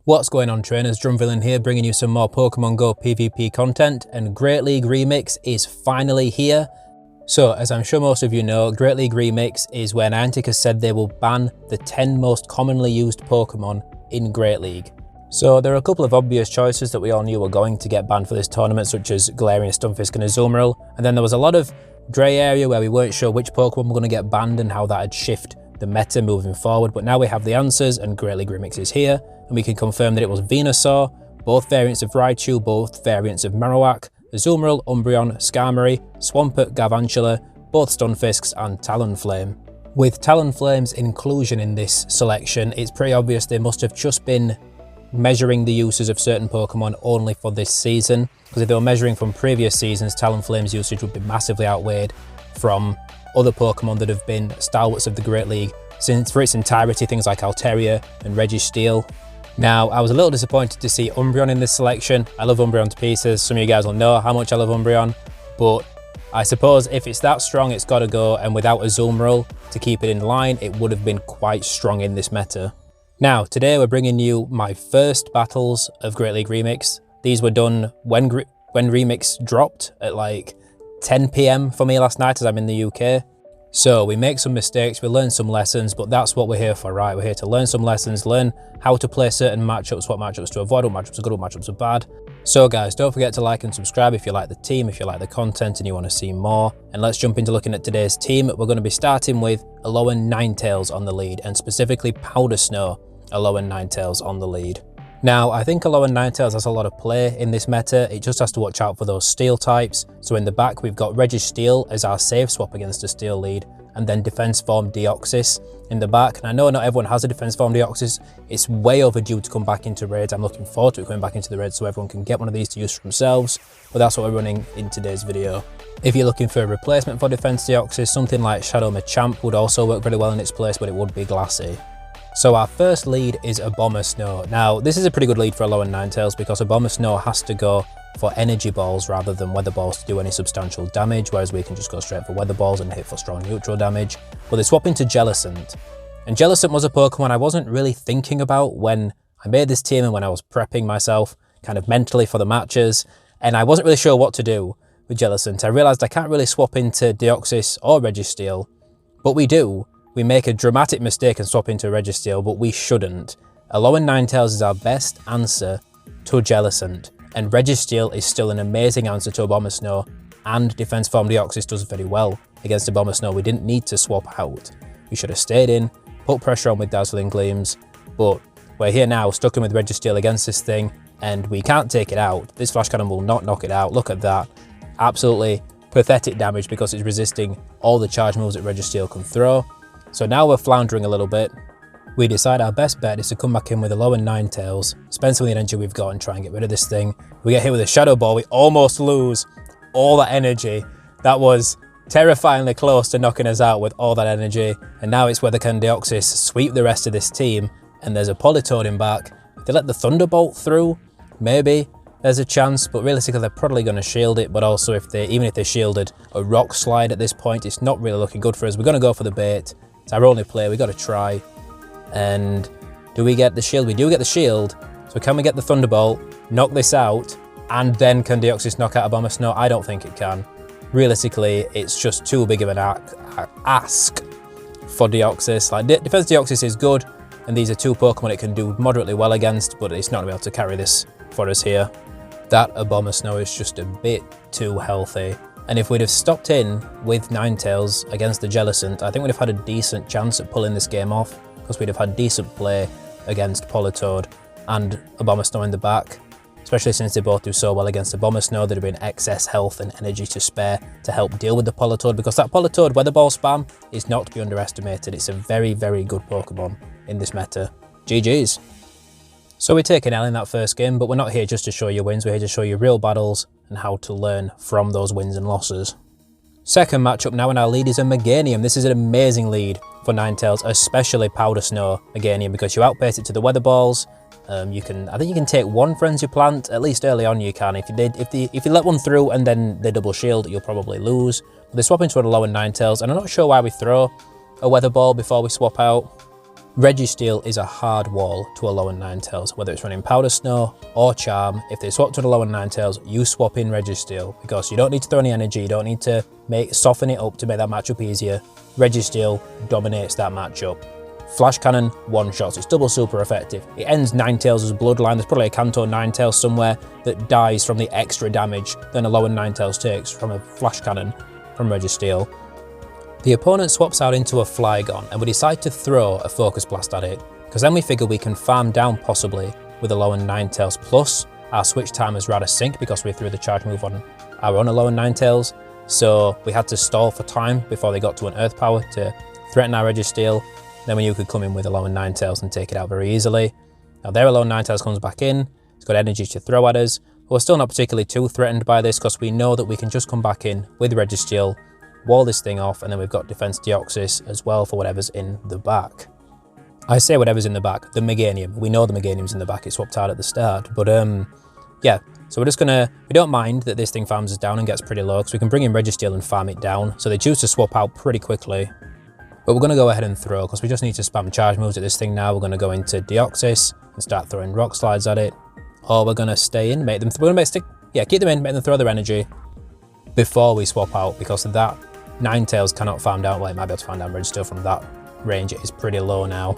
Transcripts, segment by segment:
What's going on, trainers? Drumvillain here, bringing you some more Pokemon Go PvP content, and Great League Remix is finally here. So, as I'm sure most of you know, Great League Remix is where Niantic has said they will ban the 10 most commonly used Pokemon in Great League. So there are a couple of obvious choices that we all knew were going to get banned for this tournament, such as Galarian, Stunfisk and Azumarill, and then there was a lot of grey area where we weren't sure which Pokemon were going to get banned and how that had shifted the meta moving forward, but now we have the answers and Great League Remix is here, and we can confirm that it was Venusaur, both variants of Raichu, both variants of Marowak, Azumarill, Umbreon, Skarmory, Swampert, Garvantula, both Stunfisks and Talonflame. With Talonflame's inclusion in this selection, it's pretty obvious they must have just been measuring the uses of certain Pokemon only for this season, because if they were measuring from previous seasons, Talonflame's usage would be massively outweighed from other Pokemon that have been stalwarts of the Great League since for its entirety, things like Altaria and Registeel. Now, I was a little disappointed to see Umbreon in this selection. I love Umbreon to pieces. Some of you guys will know how much I love Umbreon, but I suppose if it's that strong, it's got to go, and without Azumarill to keep it in line, it would have been quite strong in this meta. Now, today we're bringing you my first battles of Great League Remix. These were done when Remix dropped at like 10 PM for me last night, as I'm in the UK. So we make some mistakes, we learn some lessons, but that's what we're here for, right? We're here to learn some lessons, learn how to play certain matchups, what matchups to avoid, what matchups are good, what matchups are bad. So guys, don't forget to like and subscribe if you like the team, if you like the content and you want to see more. And let's jump into looking at today's team. We're going to be starting with Alolan Ninetails on the lead, and specifically Powder Snow Alolan Ninetails on the lead. Now, I think Alolan Ninetails has a lot of play in this meta. It just has to watch out for those steel types. So in the back, we've got Registeel as our safe swap against a steel lead, and then Defense Forme Deoxys in the back. And I know not everyone has a Defense Forme Deoxys. It's way overdue to come back into raids. I'm looking forward to it coming back into the raids so everyone can get one of these to use for themselves. But that's what we're running in today's video. If you're looking for a replacement for Defense Deoxys, something like Shadow Machamp would also work very well in its place, but it would be glassy. So our first lead is Abomasnow. Now, this is a pretty good lead for Alolan Ninetails because Abomasnow has to go for energy balls rather than weather balls to do any substantial damage, whereas we can just go straight for weather balls and hit for strong neutral damage. But they swap into Jellicent. And Jellicent was a Pokemon I wasn't really thinking about when I made this team and when I was prepping myself kind of mentally for the matches, and I wasn't really sure what to do with Jellicent. I realised I can't really swap into Deoxys or Registeel, but we do. We make a dramatic mistake and swap into Registeel, but we shouldn't. Alolan Ninetails is our best answer to Jellicent, and Registeel is still an amazing answer to Abomasnow, and Defense Forme Deoxys does very well against Abomasnow. We didn't need to swap out. We should have stayed in, put pressure on with Dazzling Gleams, but we're here now, stuck in with Registeel against this thing, and we can't take it out. This Flash Cannon will not knock it out. Look at that. Absolutely pathetic damage because it's resisting all the charge moves that Registeel can throw. So now we're floundering a little bit. We decide our best bet is to come back in with Alolan Ninetails, spend some of the energy we've got and try and get rid of this thing. We get hit with a Shadow Ball, we almost lose all that energy. That was terrifyingly close to knocking us out with all that energy. And now it's whether can Deoxys sweep the rest of this team, and there's a Politoed in back. If they let the Thunderbolt through, maybe there's a chance, but realistically they're probably going to shield it. But also even if they shielded a Rock Slide at this point, it's not really looking good for us. We're going to go for the bait. It's our only play, we got to try. And do we get the shield? We do get the shield. So can we get the Thunderbolt, knock this out, and then can Deoxys knock out Abomasnow? I don't think it can. Realistically, it's just too big of an ask for Deoxys. Like, Defense Deoxys is good, and these are two Pokemon it can do moderately well against, but it's not going to be able to carry this for us here. That Abomasnow is just a bit too healthy. And if we'd have stopped in with Ninetails against the Jellicent, I think we'd have had a decent chance at pulling this game off, because we'd have had decent play against Politoed and Abomasnow in the back, especially since they both do so well against Abomasnow. There'd have been excess health and energy to spare to help deal with the Politoed, because that Politoed Weather Ball spam is not to be underestimated. It's a very, very good Pokemon in this meta. GG's. So we take an L in that first game, but we're not here just to show you wins, we're here to show you real battles and how to learn from those wins and losses. Second matchup now, and our lead is a Meganium. This is an amazing lead for Ninetails, especially Powder Snow Meganium, because you outpace it to the weather balls. I think you can take one Frenzy Plant, at least early on you can. If you let one through and then they double shield, you'll probably lose. But they swap into a Alolan Ninetails, and I'm not sure why we throw a weather ball before we swap out. Registeel is a hard wall to Alolan Ninetails, whether it's running Powder Snow or Charm. If they swap to the Alolan Ninetails, you swap in Registeel because you don't need to throw any energy, you don't need to soften it up to make that matchup easier. Registeel dominates that matchup. Flash Cannon one-shots, it's double super effective. It ends Ninetails' bloodline. There's probably a Kanto Ninetales somewhere that dies from the extra damage than Alolan Ninetails takes from a Flash Cannon from Registeel. The opponent swaps out into a Flygon and we decide to throw a Focus Blast at it, because then we figure we can farm down possibly with Alolan Ninetales, plus our switch timers rather sync because we threw the charge move on our own Alolan Ninetales, so we had to stall for time before they got to an Earth Power to threaten our Registeel. Then you could come in with Alolan Ninetales and take it out very easily. Now their Alolan Ninetales comes back in, it's got energy to throw at us, but we're still not particularly too threatened by this because we know that we can just come back in with Registeel, wall this thing off, and then we've got Defense Deoxys as well for whatever's in the back. I say whatever's in the back, the Meganium. We know the Meganium's in the back, it swapped out at the start, but yeah. So we're just gonna, we don't mind that this thing farms us down and gets pretty low because we can bring in Registeel and farm it down. So they choose to swap out pretty quickly. But we're going to go ahead and throw because we just need to spam charge moves at this thing now. We're going to go into Deoxys and start throwing Rock Slides at it. Or we're going to stay in, make them, we're going to keep them in, make them throw their energy before we swap out, because that Ninetales cannot farm down. Well, it might be able to farm down Registeel from that range. It is pretty low now.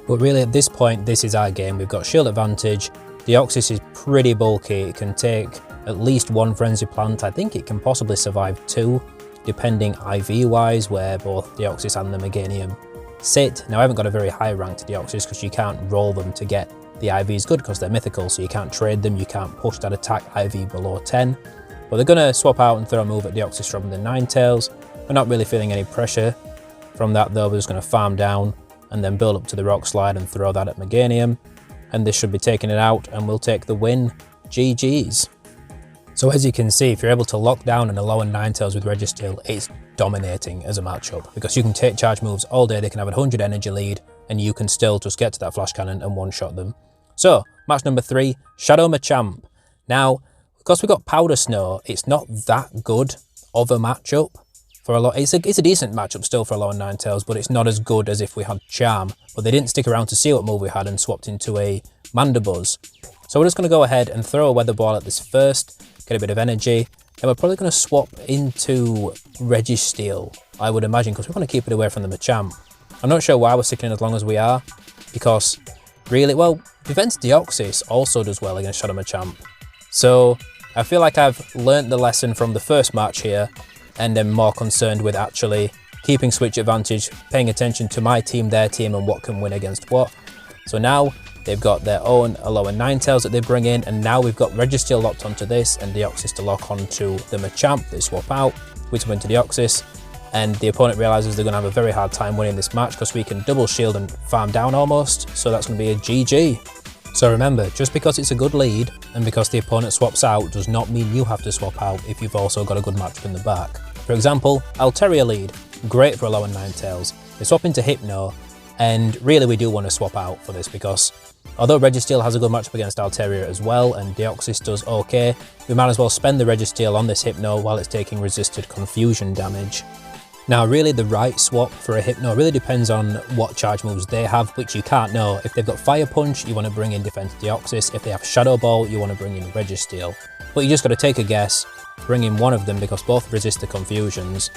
But really at this point, this is our game. We've got shield advantage. Deoxys is pretty bulky. It can take at least one Frenzy Plant. I think it can possibly survive 2. Depending IV-wise, where both Deoxys and the Meganium sit. Now I haven't got a very high ranked Deoxys because you can't roll them to get the IVs good because they're mythical, so you can't trade them, you can't push that attack IV below 10. But they're going to swap out and throw a move at Deoxys from the Ninetales. We're not really feeling any pressure from that though. We're just going to farm down and then build up to the Rock Slide and throw that at Meganium. And this should be taking it out and we'll take the win. GG's. So as you can see, if you're able to lock down an Alolan Ninetales with Registeel, it's dominating as a matchup because you can take charge moves all day. They can have a 100 energy lead and you can still just get to that Flash Cannon and one-shot them. So match number 3, Shadow Machamp. Now, because we've got Powder Snow, it's not that good of a matchup for a lot. It's a decent matchup still for Alolan Ninetales, but it's not as good as if we had Charm. But they didn't stick around to see what move we had and swapped into a Mandibuzz. So we're just going to go ahead and throw a Weather Ball at this first, get a bit of energy, and we're probably going to swap into Registeel, I would imagine, because we want to keep it away from the Machamp. I'm not sure why we're sticking in as long as we are, because really, well, Defense Deoxys also does well against Shadow Machamp. So I feel like I've learnt the lesson from the first match here, and am more concerned with actually keeping switch advantage, paying attention to my team, their team, and what can win against what. So now they've got their own Alolan Ninetales that they bring in, and now we've got Registeel locked onto this and Deoxys to lock onto the Machamp. They swap out, we swap into Deoxys, and the opponent realises they're going to have a very hard time winning this match because we can double shield and farm down almost, so that's going to be a GG. So remember, just because it's a good lead and because the opponent swaps out does not mean you have to swap out if you've also got a good matchup in the back. For example, Altaria lead, great for Alolan Ninetales. They swap into Hypno, and really we do want to swap out for this because although Registeel has a good matchup against Altaria as well and Deoxys does okay, we might as well spend the Registeel on this Hypno while it's taking resisted confusion damage. Now really the right swap for a Hypno really depends on what charge moves they have, which you can't know. If they've got Fire Punch, you want to bring in Defense Deoxys. If they have Shadow Ball, you want to bring in Registeel. But you just got to take a guess, bring in one of them because both resist the confusions.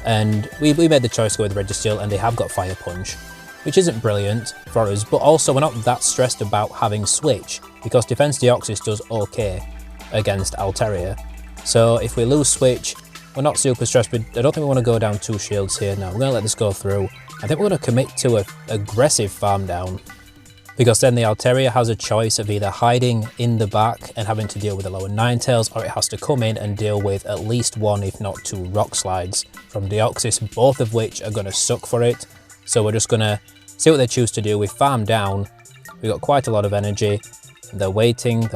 And we made the choice to go with Registeel, and they have got Fire Punch, which isn't brilliant for us, but also we're not that stressed about having Switch because Defense Deoxys does okay against Altaria. So if we lose Switch, we're not super stressed, but I don't think we want to go down 2 shields here now. We're going to let this go through. I think we're going to commit to an aggressive farm down because then the Altaria has a choice of either hiding in the back and having to deal with the lower Ninetales, or it has to come in and deal with at least 1 if not 2 Rock Slides from Deoxys, both of which are going to suck for it. So we're just going to see what they choose to do. We farm down, we've got quite a lot of energy, they're waiting,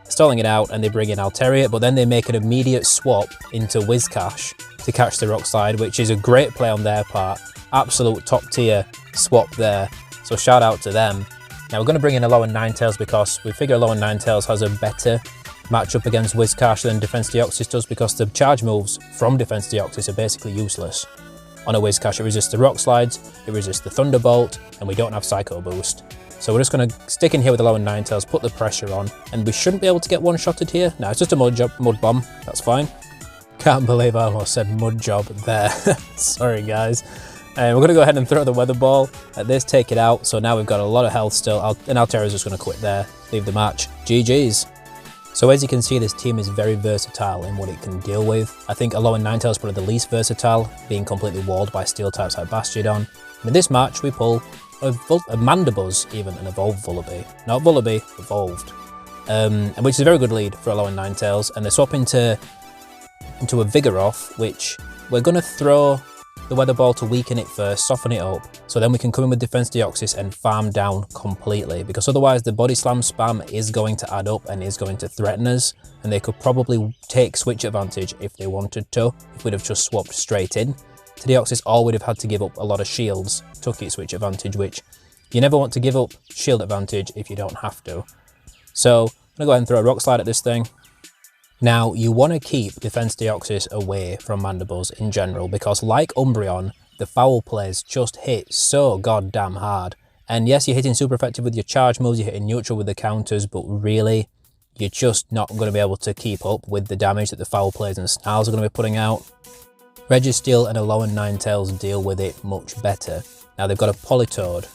stalling it out, and they bring in Altaria, but then they make an immediate swap into Whiscash to catch the Rock Slide, which is a great play on their part. Absolute top tier swap there, so shout out to them. Now we're going to bring in Alolan Ninetales because we figure Alolan Ninetales has a better matchup against Whiscash than Defense Deoxys does because the charge moves from Defense Deoxys are basically useless. On a Whiscash, it resists the Rock Slides, it resists the Thunderbolt, and we don't have Psycho Boost. So we're just going to stick in here with Alolan Ninetails, put the pressure on, and we shouldn't be able to get one-shotted here. No, it's just a Mud Bomb, that's fine. Can't believe I almost said Mud Job there. Sorry guys. And we're going to go ahead and throw the Weather Ball at this, take it out. So now we've got a lot of health still, and Altaria's just going to quit there, leave the match. GG's. So as you can see, this team is very versatile in what it can deal with. I think Alolan Ninetales is probably the least versatile, being completely walled by steel types like Bastiodon. And in this match, we pull a Mandibuzz, even an evolved Vullaby. Not Vullaby, evolved. And which is a very good lead for Alolan Ninetales. And they swap into a Vigoroth, which we're going to throw the Weather Ball to weaken it first, soften it up, so then we can come in with Defense Deoxys and farm down completely, because otherwise the Body Slam spam is going to add up and is going to threaten us, and they could probably take switch advantage if they wanted to, if we'd have just swapped straight in to Deoxys, or we'd have had to give up a lot of shields, took it switch advantage, which you never want to give up shield advantage if you don't have to. So I'm going to go ahead and throw a Rock Slide at this thing. Now, you want to keep Defense Deoxys away from Mandibuzz in general, because like Umbreon, the foul plays just hit so goddamn hard. And yes, you're hitting super effective with your charge moves, you're hitting neutral with the counters, but really, you're just not going to be able to keep up with the damage that the foul plays and snarls are going to be putting out. Registeel and Alolan Ninetales deal with it much better. Now, they've got a Politoed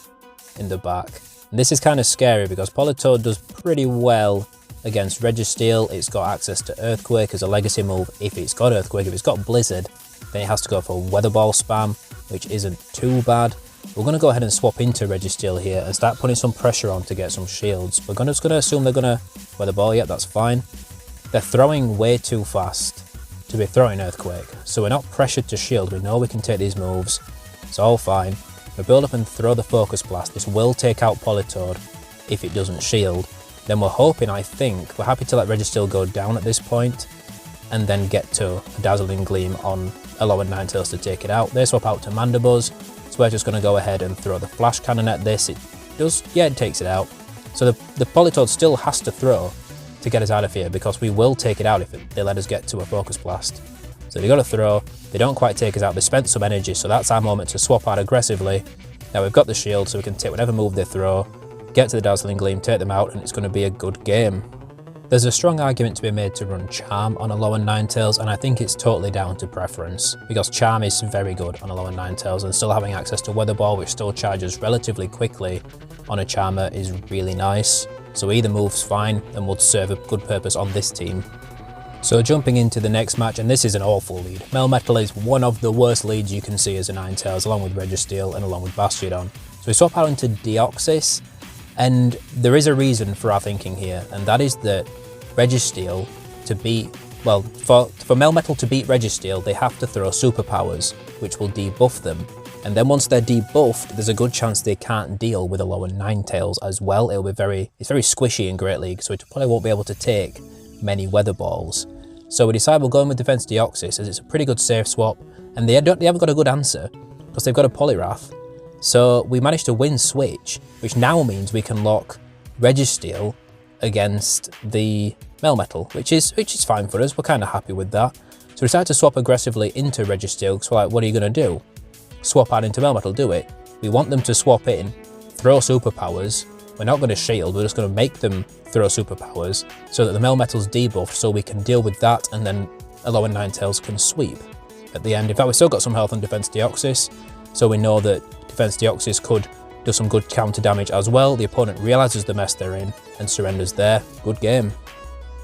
in the back. And this is kind of scary, because Politoed does pretty well against Registeel. It's got access to Earthquake as a legacy move if it's got Earthquake. If it's got Blizzard, then it has to go for Weather Ball spam, which isn't too bad. We're going to go ahead and swap into Registeel here and start putting some pressure on to get some shields. We're just going to assume they're going to Weather Ball. Yep, that's fine. They're throwing way too fast to be throwing Earthquake, so we're not pressured to shield. We know we can take these moves. It's all fine. We build up and throw the Focus Blast. This will take out Politoed if it doesn't shield. Then we're hoping, I think, we're happy to let Registeel go down at this point and then get to a Dazzling Gleam on Alolan Ninetales to take it out. They swap out to Mandibuzz, so we're just going to go ahead and throw the Flash Cannon at this. It does, yeah, it takes it out. So the Politoed still has to throw to get us out of here, because we will take it out if they let us get to a Focus Blast. So they got to throw, they don't quite take us out, they spent some energy, so that's our moment to swap out aggressively. Now we've got the shield, so we can take whatever move they throw, get to the Dazzling Gleam, take them out, and it's going to be a good game. There's a strong argument to be made to run Charm on Alolan Ninetales, and I think it's totally down to preference, because Charm is very good on Alolan Ninetales, and still having access to Weather Ball, which still charges relatively quickly on a Charmer, is really nice. So either move's fine and would serve a good purpose on this team. So jumping into the next match, and this is an awful lead. Melmetal is one of the worst leads you can see as a Ninetales, along with Registeel and along with Bastiodon. So we swap out into Deoxys, and there is a reason for our thinking here, and that is that Registeel to beat, well, for Melmetal to beat Registeel, they have to throw superpowers, which will debuff them. And then once they're debuffed, there's a good chance they can't deal with Alolan Ninetales as well. It's very squishy in Great League, so it probably won't be able to take many Weather Balls. So we decide we'll go in with Defense Deoxys, as it's a pretty good safe swap, and they haven't got a good answer, because they've got a Poliwrath. So we managed to win switch, which now means we can lock Registeel against the Melmetal, which is fine for us. We're kind of happy with that. So we decided to swap aggressively into Registeel, because we're like, what are you going to do? Swap out into Melmetal, do it. We want them to swap in, throw superpowers. We're not going to shield, we're just going to make them throw superpowers so that the Melmetal's debuffed, so we can deal with that, and then Alolan Ninetales can sweep at the end. In fact, we've still got some health on Defense Deoxys, so we know that Defense Deoxys could do some good counter damage as well. The opponent realises the mess they're in and surrenders there. Good game.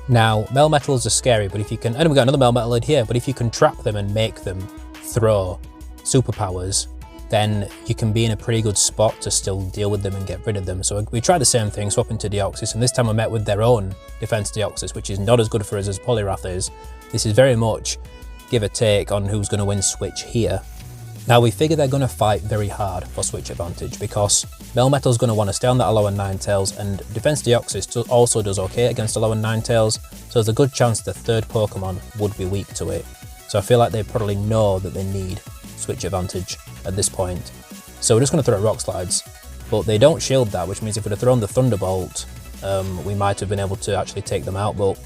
Now, Melmetals are scary, but if you can, and we've got another Melmetal in here, but if you can trap them and make them throw superpowers, then you can be in a pretty good spot to still deal with them and get rid of them. So we tried the same thing, swap into Deoxys, and this time I met with their own Defense Deoxys, which is not as good for us as Poliwrath is. This is very much give or take on who's going to win switch here. Now we figure they're going to fight very hard for switch advantage, because Melmetal's going to want to stay on that Alolan Ninetales, and Defense Deoxys also does okay against Alolan Ninetales, so there's a good chance the third Pokemon would be weak to it. So I feel like they probably know that they need switch advantage at this point. So we're just going to throw Rock Slides, but they don't shield that, which means if we'd have thrown the Thunderbolt, we might have been able to actually take them out. But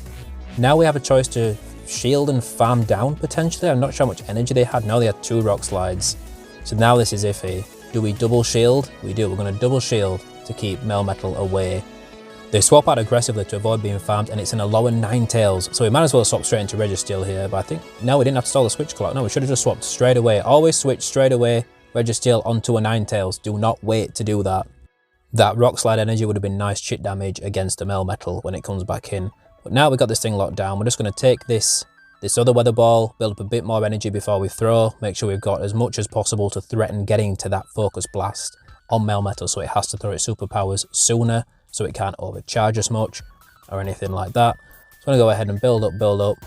now we have a choice to shield and farm down potentially. I'm not sure how much energy they had. No, they had 2 Rock Slides. So now this is iffy. Do we double shield? We do. We're going to double shield to keep Melmetal away. They swap out aggressively to avoid being farmed, and it's an Alolan Ninetails. So we might as well swap straight into Registeel here, but I think, no, we didn't have to stall the switch clock. No, we should have just swapped straight away. Always switch straight away, Registeel onto a Ninetails. Do not wait to do that. That Rock Slide energy would have been nice chip damage against the Melmetal when it comes back in. But now we've got this thing locked down, we're just going to take this other Weather Ball, build up a bit more energy before we throw, make sure we've got as much as possible to threaten getting to that Focus Blast on Melmetal, so it has to throw its superpowers sooner, so it can't overcharge as much or anything like that. So I'm going to go ahead and build up.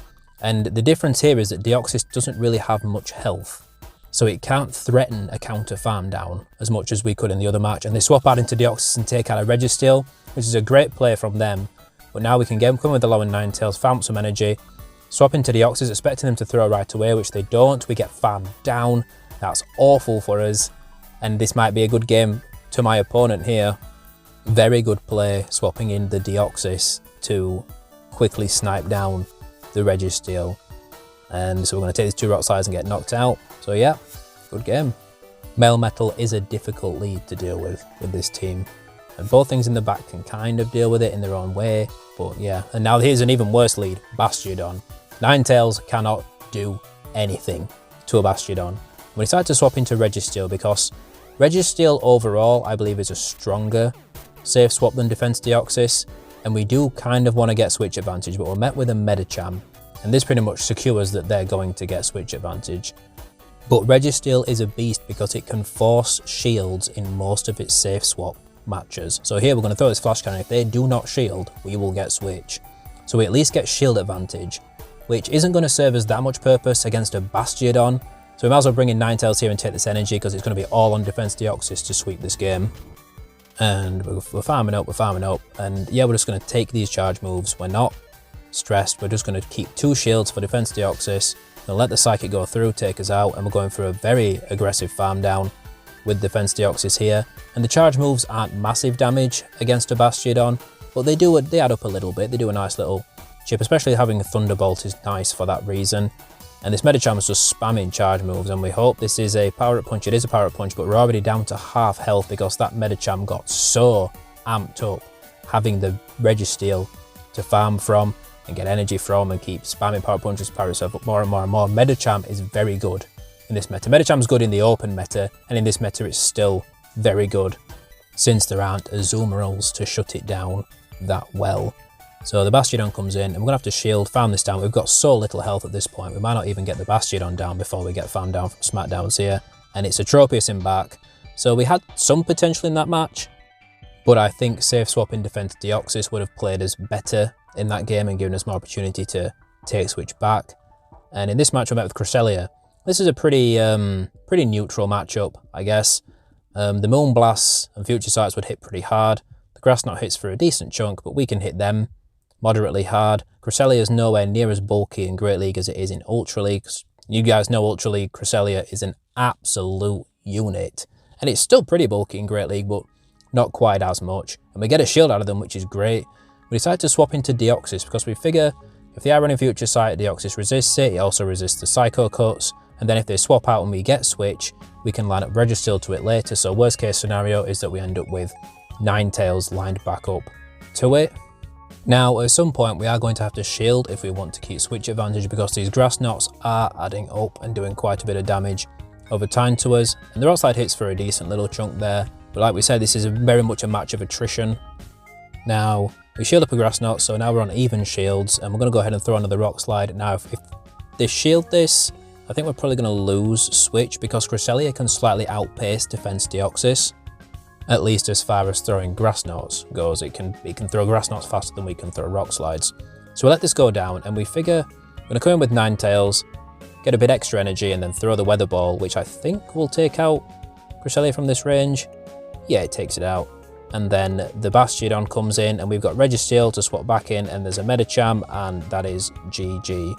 And the difference here is that Deoxys doesn't really have much health, so it can't threaten a counter farm down as much as we could in the other match. And they swap out into Deoxys and take out a Registeel, which is a great play from them. But now we can get them coming with the Alolan Ninetails, farm some energy, swap into Deoxys, expecting them to throw right away, which they don't. We get farmed down. That's awful for us. And this might be a good game to my opponent here. Very good play, swapping in the Deoxys to quickly snipe down the Registeel. And so we're going to take these 2 Rock Slides and get knocked out. So yeah, good game. Melmetal is a difficult lead to deal with this team. And both things in the back can kind of deal with it in their own way. But yeah, and now here's an even worse lead, Bastiodon. Ninetails cannot do anything to a Bastiodon. We decided to swap into Registeel because Registeel overall, I believe, is a stronger safe swap than Defense Deoxys, and we do kind of want to get switch advantage, but we're met with a Machamp, and this pretty much secures that they're going to get switch advantage. But Registeel is a beast because it can force shields in most of its safe swap matches. So here we're going to throw this Flash Cannon. If they do not shield, we will get switch. So we at least get shield advantage, which isn't going to serve us that much purpose against a Bastiodon. So we might as well bring in Ninetails here and take this energy because it's going to be all on Defense Deoxys to sweep this game. And we're farming up, and yeah, we're just going to take these charge moves. We're not stressed, we're just going to keep 2 shields for Defense Deoxys, and let the Psychic go through, take us out, and we're going for a very aggressive farm down with Defense Deoxys here. And the charge moves aren't massive damage against a Bastiodon, but they add up a little bit. They do a nice little chip, especially having a Thunderbolt is nice for that reason. And this Medicham is just spamming charge moves, and we hope this is a power-up punch. It is a power-up punch, but we're already down to half health because that Medicham got so amped up having the Registeel to farm from and get energy from and keep spamming power punches, power itself up more and more and more. Medicham is very good in this meta. Medicham's good in the open meta, and in this meta it's still very good since there aren't Azumarill to shut it down that well. So the Bastiodon comes in, and we're going to have to shield, farm this down. We've got so little health at this point, we might not even get the Bastiodon down before we get farmed down from Smackdowns here. And it's a Tropius in back. So we had some potential in that match, but I think safe swapping Defense Deoxys would have played us better in that game and given us more opportunity to take switch back. And in this match we met with Cresselia. This is a pretty neutral matchup, I guess. The Moonblasts and Future Sights would hit pretty hard. The Grass Knot hits for a decent chunk, but we can hit them moderately hard. Cresselia is nowhere near as bulky in Great League as it is in Ultra League. You guys know Ultra League, Cresselia is an absolute unit. And it's still pretty bulky in Great League, but not quite as much. And we get a shield out of them, which is great. We decided to swap into Deoxys because we figure if they are running Future Sight, Deoxys resists it. It also resists the Psycho Cuts. And then if they swap out and we get Switch, we can line up Registeel to it later. So worst case scenario is that we end up with Ninetails lined back up to it. Now, at some point, we are going to have to shield if we want to keep switch advantage because these Grass Knots are adding up and doing quite a bit of damage over time to us. And the Rock Slide hits for a decent little chunk there. But like we said, this is very much a match of attrition. Now, we shield up a Grass Knot, so now we're on even shields. And we're going to go ahead and throw another Rock Slide. Now, if they shield this, I think we're probably going to lose switch because Cresselia can slightly outpace Defense Deoxys. At least as far as throwing Grass Knots goes, it can throw Grass Knots faster than we can throw Rock Slides. So we let this go down, and we figure we're going to come in with Ninetails, get a bit extra energy, and then throw the Weather Ball, which I think will take out Cresselia from this range. Yeah, it takes it out. And then the Bastiodon comes in, and we've got Registeel to swap back in, and there's a Medicham, and that is GG.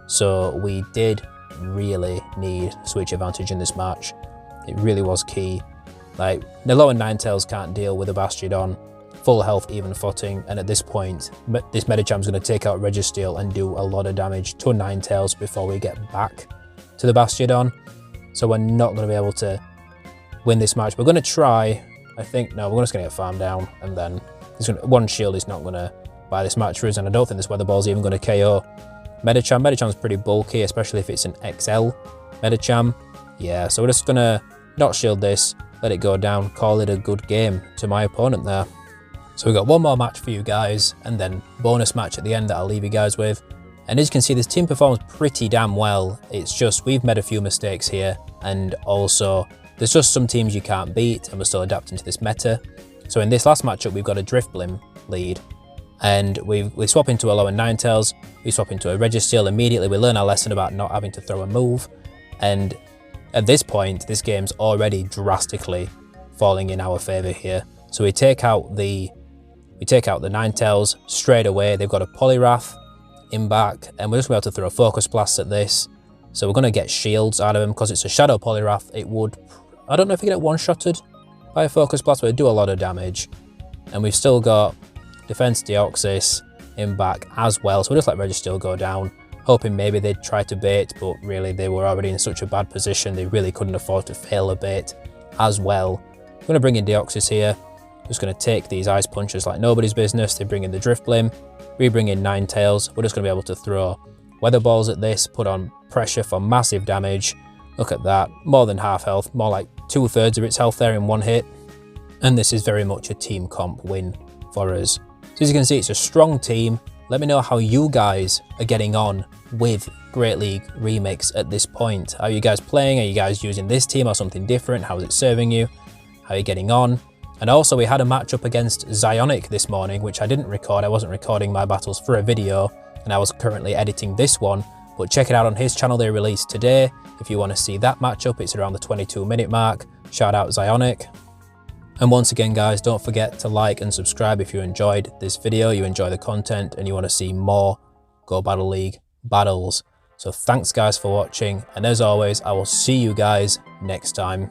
So we did really need switch advantage in this match. It really was key. Like, the lower Ninetails can't deal with a Bastiodon, full health, even footing, and at this point, this Medicham's going to take out Registeel and do a lot of damage to Ninetails before we get back to the Bastiodon. So we're not going to be able to win this match. We're going to try, I think, no, we're just going to get farmed down, and then one shield is not going to buy this match for us, and I don't think this Weather Ball is even going to KO Medicham. Medichamp's pretty bulky, especially if it's an XL Medicham. Yeah, so we're just going to not shield this, let it go down, call it a good game to my opponent there. So we've got one more match for you guys, and then bonus match at the end that I'll leave you guys with. And as you can see, this team performs pretty damn well. It's just we've made a few mistakes here, and also there's just some teams you can't beat, and we're still adapting to this meta. So in this last matchup, we've got a Drifblim lead, and we swap into Alolan Ninetails, we swap into a Registeel immediately. We learn our lesson about not having to throw a move, and at this point, this game's already drastically falling in our favour here. So we take out the Ninetales straight away. They've got a Poliwrath in back, and we're just going to be able to throw a Focus Blast at this. So we're going to get shields out of him because it's a Shadow Poliwrath. It would, I don't know if you get one-shotted by a Focus Blast, but it do a lot of damage. And we've still got Defense Deoxys in back as well. So we'll just let Registeel go down, hoping maybe they'd try to bait, but really they were already in such a bad position, they really couldn't afford to fail a bait as well. I'm going to bring in Deoxys here. Just going to take these Ice Punches like nobody's business. They bring in the Drifblim, we bring in Ninetales. We're just going to be able to throw Weather Balls at this, put on pressure for massive damage. Look at that, more than half health, more like 2/3 of its health there in one hit. And this is very much a team comp win for us. So as you can see, it's a strong team. Let me know how you guys are getting on with Great League Remix at this point. How are you guys playing? Are you guys using this team or something different? How is it serving you? How are you getting on? And also we had a matchup against Zionic this morning, which I didn't record. I wasn't recording my battles for a video, and I was currently editing this one, but check it out on his channel. They released today. If you want to see that matchup, it's around the 22-minute mark. Shout out Zionic. And once again, guys, don't forget to like and subscribe if you enjoyed this video, you enjoy the content, and you want to see more Go Battle League battles. So thanks guys for watching, and as always, I will see you guys next time.